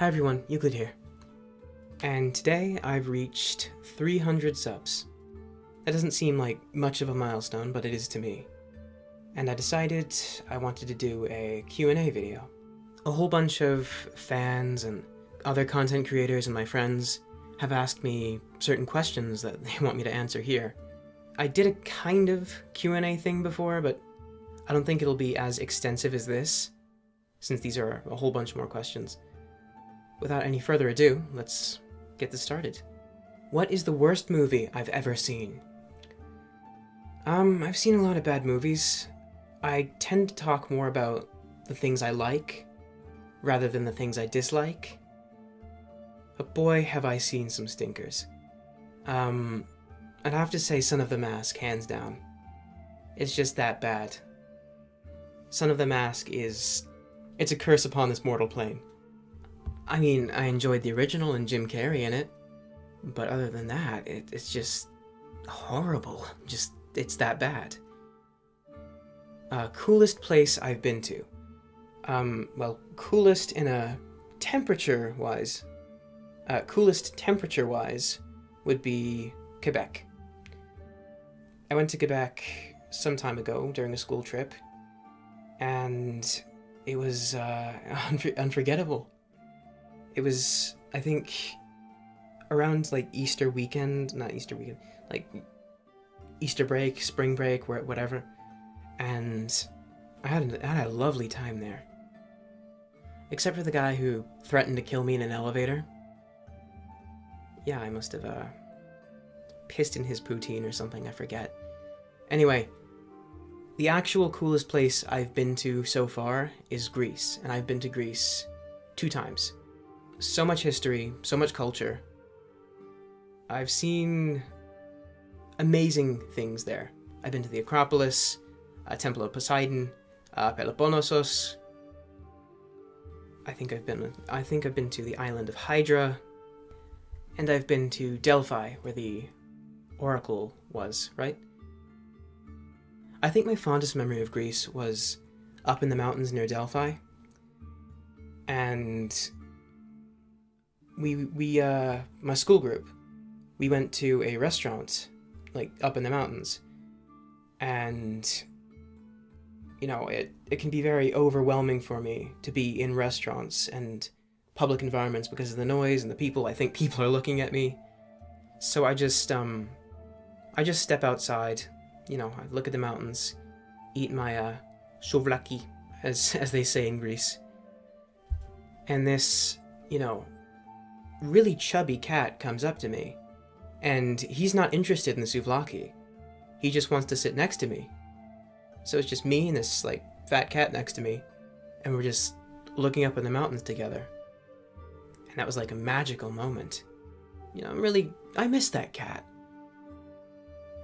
Hi everyone, Euclid here. And today I've reached 300 subs. That doesn't seem like much of a milestone, but it is to me. And I decided I wanted to do a Q&A video. A whole bunch of fans and other content creators and my friends have asked me certain questions that they want me to answer here. I did a kind of Q&A thing before, but I don't think it'll be as extensive as this, since these are a whole bunch more questions. Without any further ado, let's get this started. What is the worst movie I've ever seen? I've seen a lot of bad movies. I tend to talk more about the things I like, rather than the things I dislike. But boy, have I seen some stinkers. I'd have to say Son of the Mask, hands down. It's just that bad. Son of the Mask it's a curse upon this mortal plane. I mean, I enjoyed the original and Jim Carrey in it, but other than that, it's just horrible. It's that bad. Coolest place I've been to. Coolest in a temperature-wise. Coolest temperature-wise would be Quebec. I went to Quebec some time ago during a school trip, and it was unforgettable. It was, I think, around like Easter break, spring break, whatever, and I had a lovely time there. Except for the guy who threatened to kill me in an elevator. Yeah, I must have pissed in his poutine or something, I forget. Anyway, the actual coolest place I've been to so far is Greece, and I've been to Greece 2 times. So much history, so much culture. I've seen amazing things there. I've been to the Acropolis, Temple of Poseidon, Peloponnesos. I think I've been to the island of Hydra, and I've been to Delphi, where the Oracle was, right? I think my fondest memory of Greece was up in the mountains near Delphi, and my school group, we went to a restaurant, like, up in the mountains, and, you know, it can be very overwhelming for me to be in restaurants and public environments because of the noise and the people. I think people are looking at me, so I just step outside, you know, I look at the mountains, eat my souvlaki, as they say in Greece, and this, you know, really chubby cat comes up to me, and he's not interested in the souvlaki. He just wants to sit next to me. So it's just me and this, like, fat cat next to me, and we're just looking up in the mountains together. And that was like a magical moment. You know, I miss that cat.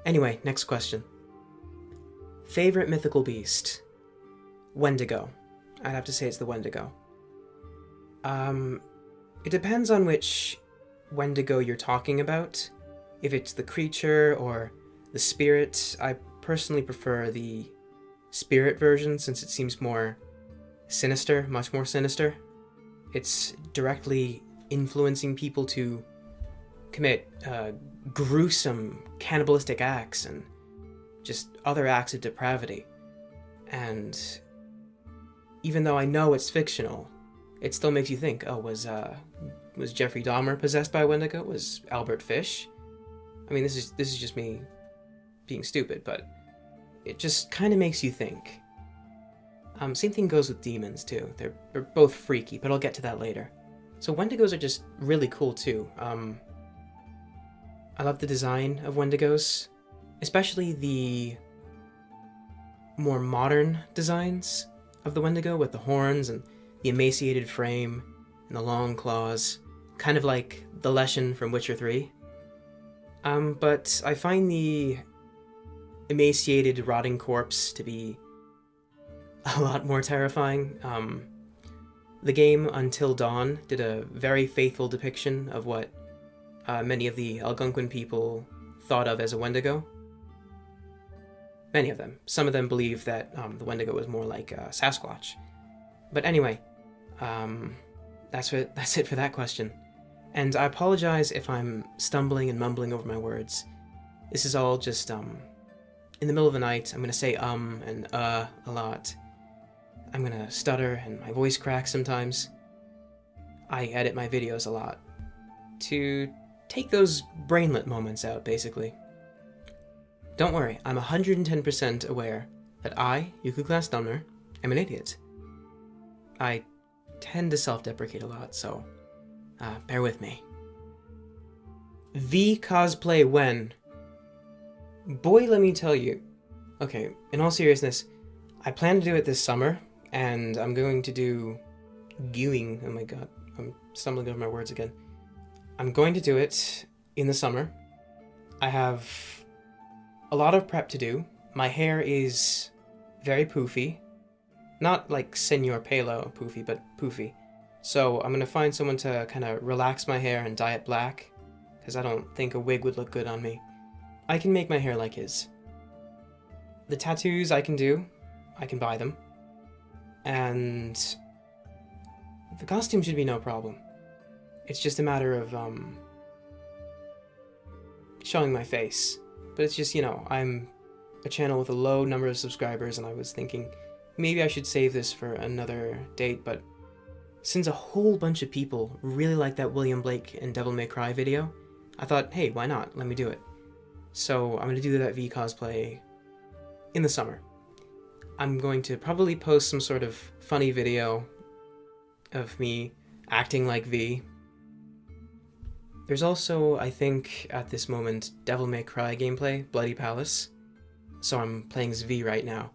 Anyway, next question. Favorite mythical beast? Wendigo. I'd have to say it's the Wendigo. It depends on which Wendigo you're talking about. If it's the creature or the spirit, I personally prefer the spirit version since it seems more sinister, much more sinister. It's directly influencing people to commit gruesome cannibalistic acts and just other acts of depravity. And even though I know it's fictional, it still makes you think, oh, was Jeffrey Dahmer possessed by a Wendigo? Was Albert Fish? I mean, this is just me being stupid, but it just kind of makes you think. Same thing goes with demons, too. They're both freaky, but I'll get to that later. So Wendigos are just really cool, too. I love the design of Wendigos, especially the more modern designs of the Wendigo with the horns and the emaciated frame and the long claws, kind of like the Leshen from Witcher 3. But I find the emaciated, rotting corpse to be a lot more terrifying. The game Until Dawn did a very faithful depiction of what many of the Algonquin people thought of as a Wendigo. Many of them. Some of them believe that the Wendigo was more like Sasquatch. But anyway, that that's it for that question. And I apologize if I'm stumbling and mumbling over my words. This is all just, in the middle of the night, I'm gonna say and a lot. I'm gonna stutter and my voice cracks sometimes. I edit my videos a lot to take those brainlet moments out, basically. Don't worry, I'm 110% aware that I, Euclid-class Dumner, am an idiot. I tend to self-deprecate a lot, so bear with me. V cosplay when? Boy, let me tell you. Okay, in all seriousness, I plan to do it this summer, and I'm going to do viewing. Oh my god, I'm stumbling over my words again. I'm going to do it in the summer. I have a lot of prep to do. My hair is very poofy. Not like Senor Palo poofy, but poofy. So I'm gonna find someone to kind of relax my hair and dye it black, because I don't think a wig would look good on me. I can make my hair like his. The tattoos I can do, I can buy them. And the costume should be no problem. It's just a matter of showing my face. But it's just, you know, I'm a channel with a low number of subscribers, and I was thinking maybe I should save this for another date, but since a whole bunch of people really like that William Blake and Devil May Cry video, I thought, hey, why not? Let me do it. So I'm going to do that V cosplay in the summer. I'm going to probably post some sort of funny video of me acting like V. There's also, I think, at this moment, Devil May Cry gameplay, Bloody Palace. So I'm playing as V right now.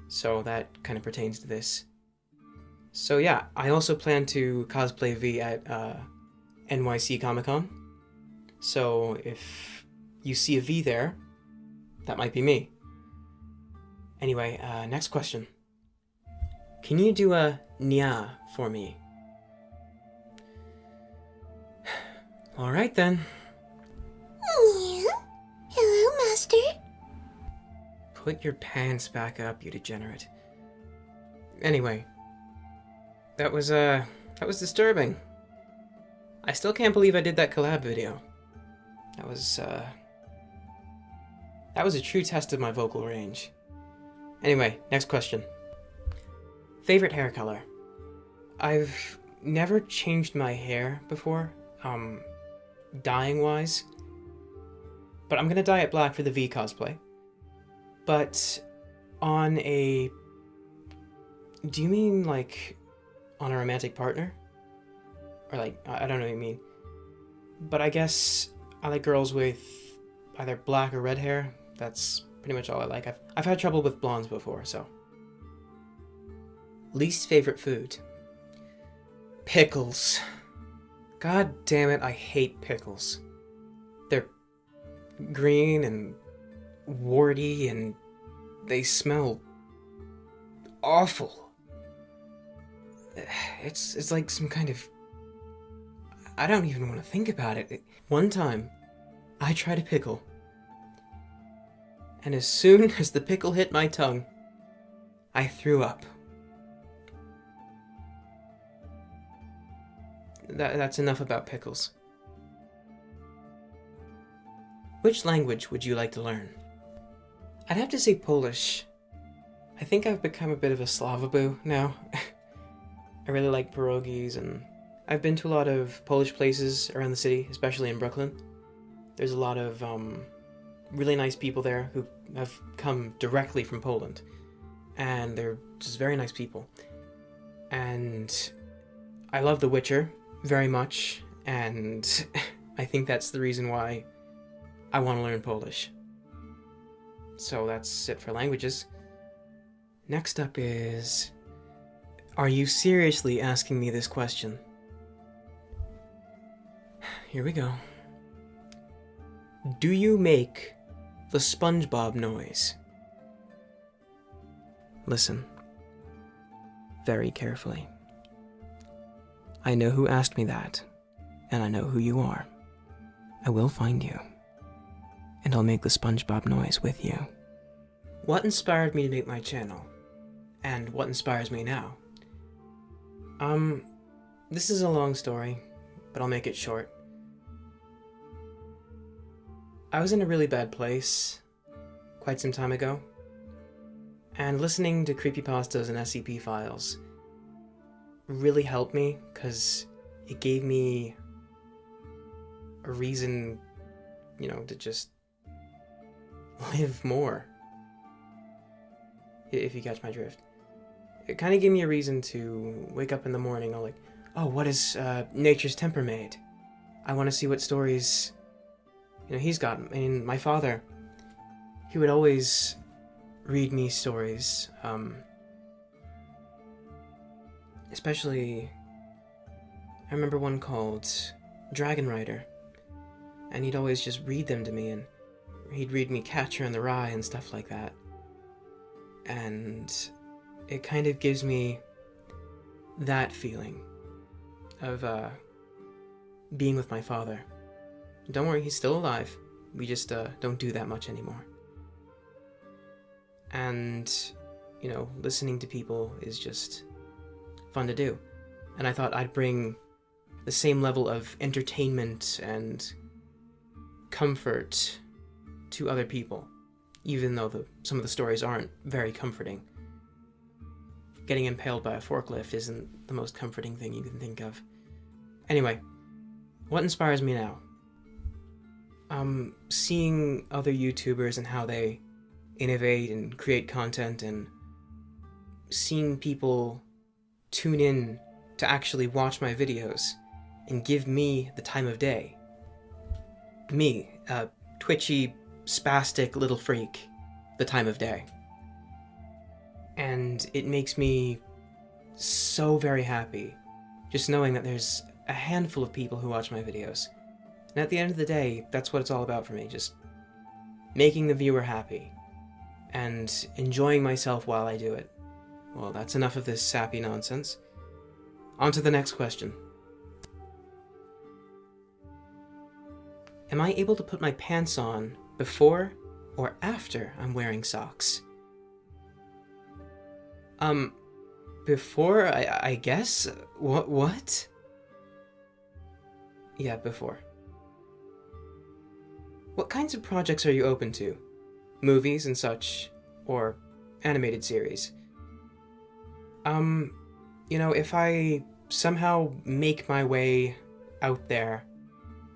So that kind of pertains to this. So yeah, I also plan to cosplay V at NYC Comic Con. So if you see a V there, that might be me. Anyway, next question. Can you do a nya for me? Alright then. Hello, Master. Put your pants back up, you degenerate. Anyway, that was disturbing. I still can't believe I did that collab video. That was a true test of my vocal range. Anyway, next question. Favorite hair color? I've never changed my hair before, dyeing wise. But I'm gonna dye it black for the V cosplay. But on a... Do you mean like on a romantic partner? Or like, I don't know what you mean. But I guess I like girls with either black or red hair. That's pretty much all I like. I've had trouble with blondes before, so. Least favorite food? Pickles. God damn it, I hate pickles. They're green and warty and they smell awful. It's like some kind of... I don't even want to think about it. One time, I tried a pickle. And as soon as the pickle hit my tongue, I threw up. That's enough about pickles. Which language would you like to learn? I'd have to say Polish. I think I've become a bit of a Slavaboo now. I really like pierogies, and I've been to a lot of Polish places around the city, especially in Brooklyn. There's a lot of really nice people there who have come directly from Poland, and they're just very nice people. And I love The Witcher very much, and I think that's the reason why I want to learn Polish. So that's it for languages. Next up is... Are you seriously asking me this question? Here we go. Do you make the SpongeBob noise? Listen. Very carefully. I know who asked me that, and I know who you are. I will find you, and I'll make the SpongeBob noise with you. What inspired me to make my channel? And what inspires me now? This is a long story, but I'll make it short. I was in a really bad place quite some time ago, and listening to creepypastas and SCP files really helped me because it gave me a reason, to just live more. If you catch my drift. It kind of gave me a reason to wake up in the morning, I'm like, oh, what is Nature's Temper made? I want to see what stories, he's got. I mean, my father, he would always read me stories, especially, I remember one called Dragon Rider, and he'd always just read them to me, and he'd read me Catcher in the Rye and stuff like that. And it kind of gives me that feeling of being with my father. Don't worry, he's still alive. We just don't do that much anymore. And, listening to people is just fun to do. And I thought I'd bring the same level of entertainment and comfort to other people, even though some of the stories aren't very comforting. Getting impaled by a forklift isn't the most comforting thing you can think of. Anyway, what inspires me now? Seeing other YouTubers and how they innovate and create content, and seeing people tune in to actually watch my videos and give me the time of day. Me, a twitchy, spastic little freak, the time of day. And it makes me so very happy just knowing that there's a handful of people who watch my videos. And at the end of the day, that's what it's all about for me, just making the viewer happy and enjoying myself while I do it. Well, that's enough of this sappy nonsense. On to the next question. Am I able to put my pants on before or after I'm wearing socks? Before, I guess? What? Yeah, before. What kinds of projects are you open to? Movies and such, or animated series? If I somehow make my way out there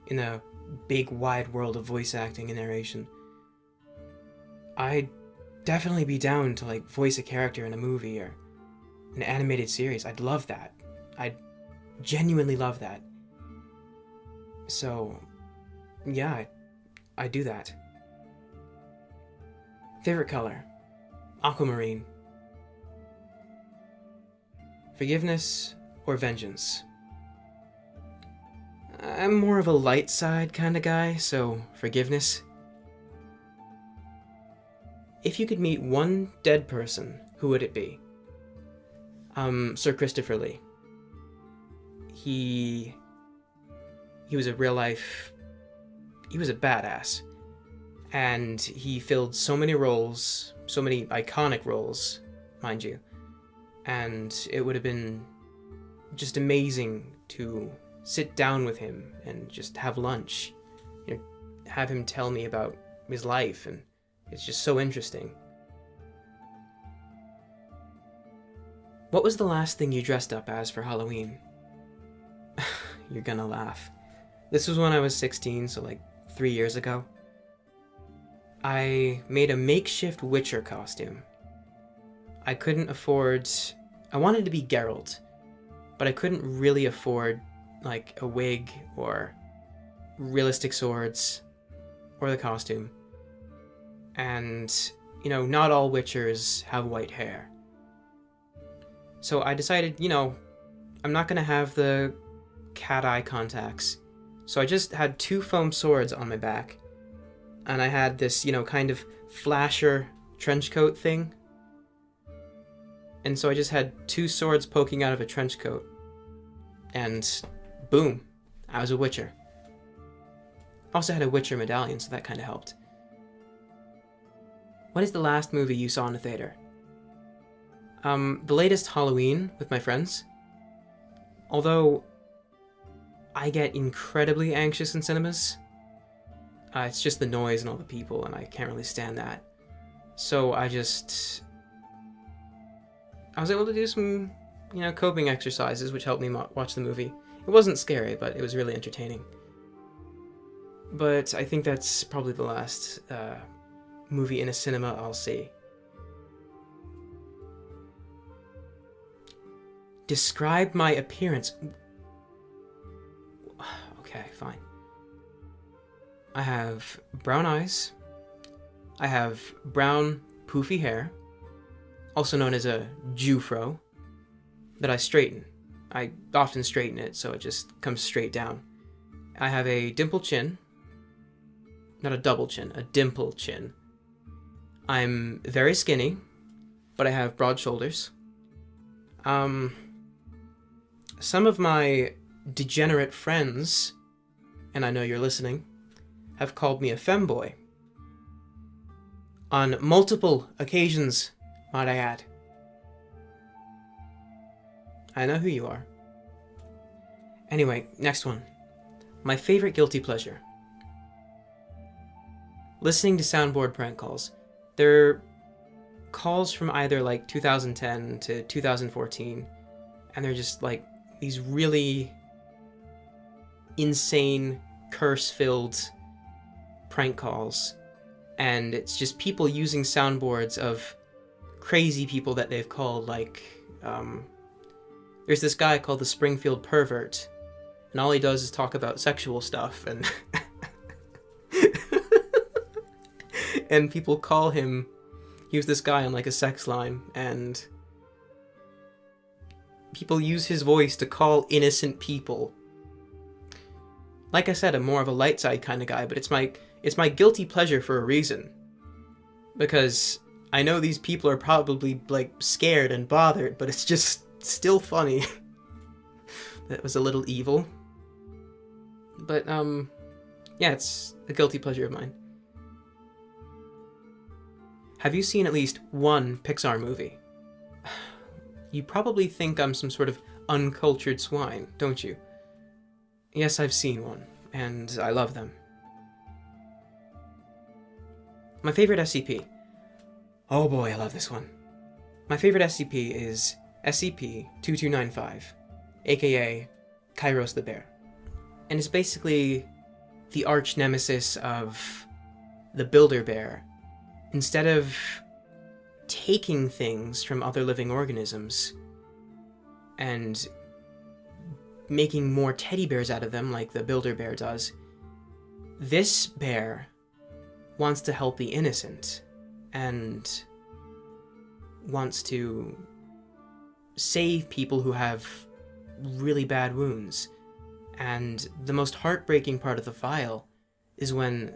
in a big wide world of voice acting and narration, I'd definitely be down to voice a character in a movie or an animated series. I'd love that. I'd genuinely love that. So, yeah, I do that. Favorite color? Aquamarine. Forgiveness or vengeance? I'm more of a light side kind of guy, so forgiveness. If you could meet one dead person, who would it be? Sir Christopher Lee. He was a real life... He was a badass. And he filled so many roles, so many iconic roles, mind you. And it would have been just amazing to sit down with him and just have lunch. Have him tell me about his life, and it's just so interesting. What was the last thing you dressed up as for Halloween? You're gonna laugh. This was when I was 16, so 3 years ago. I made a makeshift Witcher costume. I couldn't afford... I wanted to be Geralt, but I couldn't really afford, a wig or realistic swords or the costume. And, not all Witchers have white hair. So I decided, I'm not gonna have the cat eye contacts. So I just had 2 foam swords on my back. And I had this, kind of flasher trench coat thing. And so I just had 2 swords poking out of a trench coat. And boom, I was a Witcher. Also had a Witcher medallion, so that kind of helped. What is the last movie you saw in the theater? The latest Halloween with my friends. Although I get incredibly anxious in cinemas, it's just the noise and all the people, and I can't really stand that. So I was able to do some, coping exercises, which helped me watch the movie. It wasn't scary, but it was really entertaining. But I think that's probably the last movie in a cinema I'll see. Describe my appearance. Okay, fine. I have brown eyes. I have brown, poofy hair, also known as a Jufro, that I straighten. I often straighten it, so it just comes straight down. I have a dimple chin. Not a double chin, a dimple chin. I'm very skinny, but I have broad shoulders. Some of my degenerate friends, and I know you're listening, have called me a femboy. On multiple occasions, might I add. I know who you are. Anyway, next one. My favorite guilty pleasure. Listening to soundboard prank calls. They're calls from either like 2010 to 2014, and they're just like these really insane, curse-filled prank calls. And it's just people using soundboards of crazy people that they've called, like, there's this guy called the Springfield Pervert, and all he does is talk about sexual stuff, and and people call him, use this guy on like a sex line, and people use his voice to call innocent people. Like I said, I'm more of a light side kind of guy, but it's my guilty pleasure for a reason. Because I know these people are probably like scared and bothered, but it's just still funny. That was a little evil. But yeah, it's a guilty pleasure of mine. Have you seen at least one Pixar movie? You probably think I'm some sort of uncultured swine, don't you? Yes, I've seen one, and I love them. My favorite SCP. Oh boy, I love this one. My favorite SCP is SCP-2295, aka Kairos the Bear. And it's basically the arch nemesis of the Builder-Bear. Instead of taking things from other living organisms and making more teddy bears out of them like the Builder-Bear does, this bear wants to help the innocent and wants to save people who have really bad wounds. And the most heartbreaking part of the file is when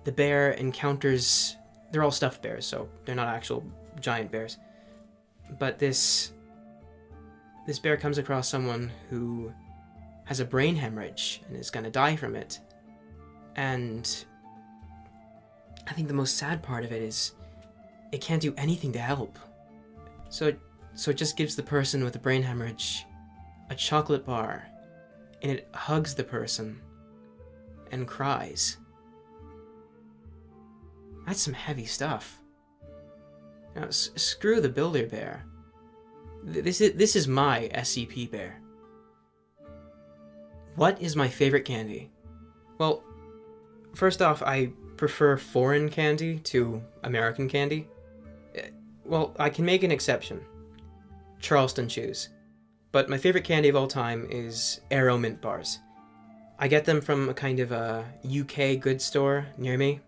the bear encounters... They're all stuffed bears, so they're not actual giant bears. But this bear comes across someone who has a brain hemorrhage and is gonna die from it. And I think the most sad part of it is it can't do anything to help. So it just gives the person with the brain hemorrhage a chocolate bar, and it hugs the person and cries. That's some heavy stuff. Now, screw the Builder-Bear. This is my SCP bear. What is my favorite candy? Well, first off, I prefer foreign candy to American candy. Well, I can make an exception. Charleston Chews. But my favorite candy of all time is Aero Mint Bars. I get them from a kind of a UK goods store near me,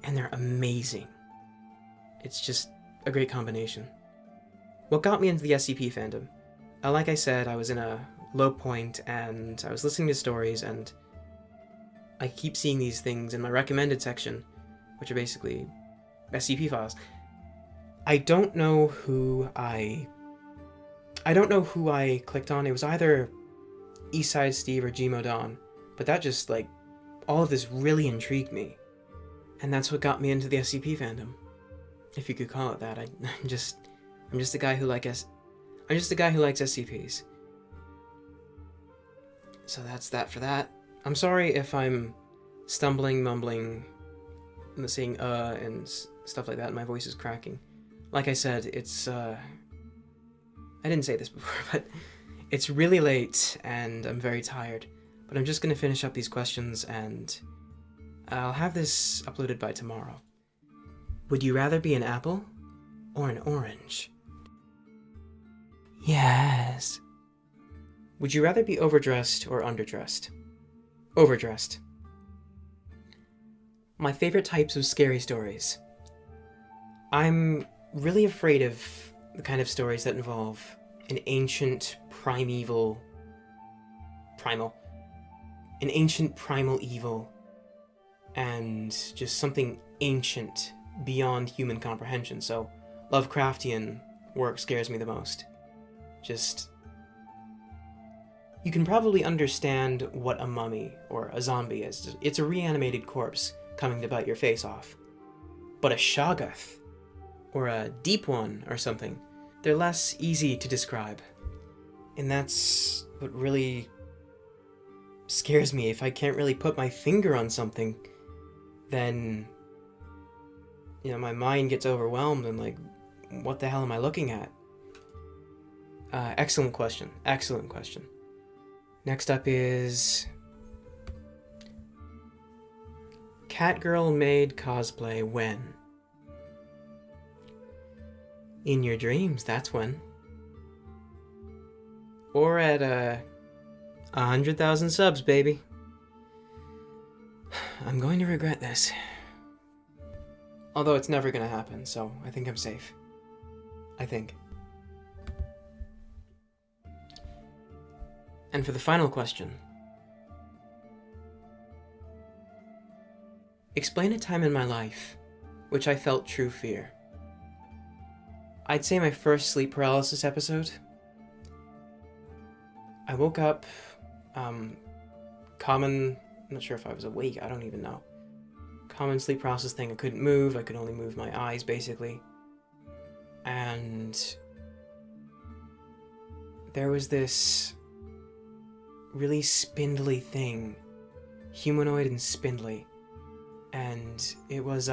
and they're amazing. It's just a great combination. What got me into the SCP fandom? Like I said, I was in a low point, and I was listening to stories, and I keep seeing these things in my recommended section, which are basically SCP files. I don't know who I clicked on. It was either Eastside Steve or Gmo Don, but that just, like, all of this really intrigued me. And that's what got me into the SCP fandom, if you could call it that. I'm just a guy who likes SCPs. So that's that for that. I'm sorry if I'm stumbling, mumbling, and saying and stuff like that, and my voice is cracking. Like I said, it's I didn't say this before, but it's really late and I'm very tired. But I'm just gonna finish up these questions and I'll have this uploaded by tomorrow. Would you rather be an apple or an orange? Yes. Would you rather be overdressed or underdressed? Overdressed. My favorite types of scary stories. I'm really afraid of the kind of stories that involve an ancient primal evil, and just something ancient beyond human comprehension. So Lovecraftian work scares me the most. Just, you can probably understand what a mummy or a zombie is. It's a reanimated corpse coming to bite your face off. But a Shoggoth, or a Deep One or something, they're less easy to describe. And that's what really scares me. If I can't really put my finger on something, then, you know, my mind gets overwhelmed and like, what the hell am I looking at? Excellent question. Excellent question. Next up is Catgirl made cosplay when? In your dreams, that's when. Or at 100,000 subs, baby. I'm going to regret this. Although it's never gonna happen, so I think I'm safe. I think. And for the final question. Explain a time in my life which I felt true fear. I'd say my first sleep paralysis episode. I woke up, I'm not sure if I was awake, I don't even know. Common sleep paralysis thing, I couldn't move, I could only move my eyes, basically. And there was this really spindly thing, humanoid and spindly, and it was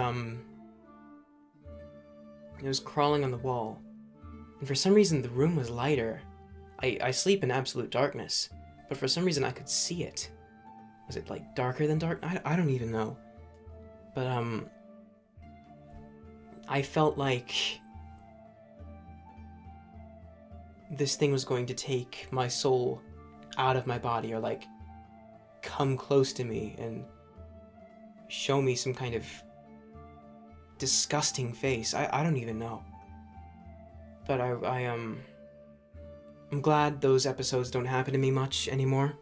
crawling on the wall, and for some reason the room was lighter. I sleep in absolute darkness, but for some reason I could see it. Was it like darker than dark? I don't even know. But I felt like this thing was going to take my soul out of my body, or like come close to me and show me some kind of disgusting face. I don't even know. But I'm glad those episodes don't happen to me much anymore.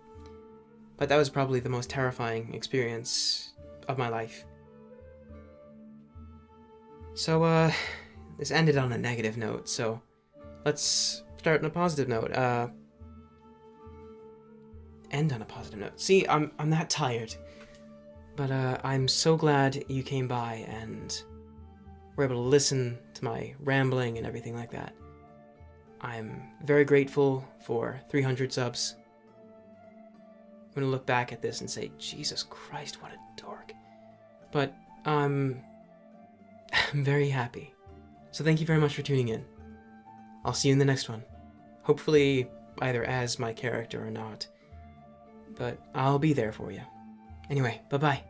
But that was probably the most terrifying experience of my life. So, this ended on a negative note, so let's start on a positive note. End on a positive note. See, I'm that tired. But, I'm so glad you came by and were able to listen to my rambling and everything like that. I'm very grateful for 300 subs. I'm gonna look back at this and say, Jesus Christ, what a dork. But, I'm very happy. So thank you very much for tuning in. I'll see you in the next one. Hopefully either as my character or not. But I'll be there for you. Anyway, bye-bye.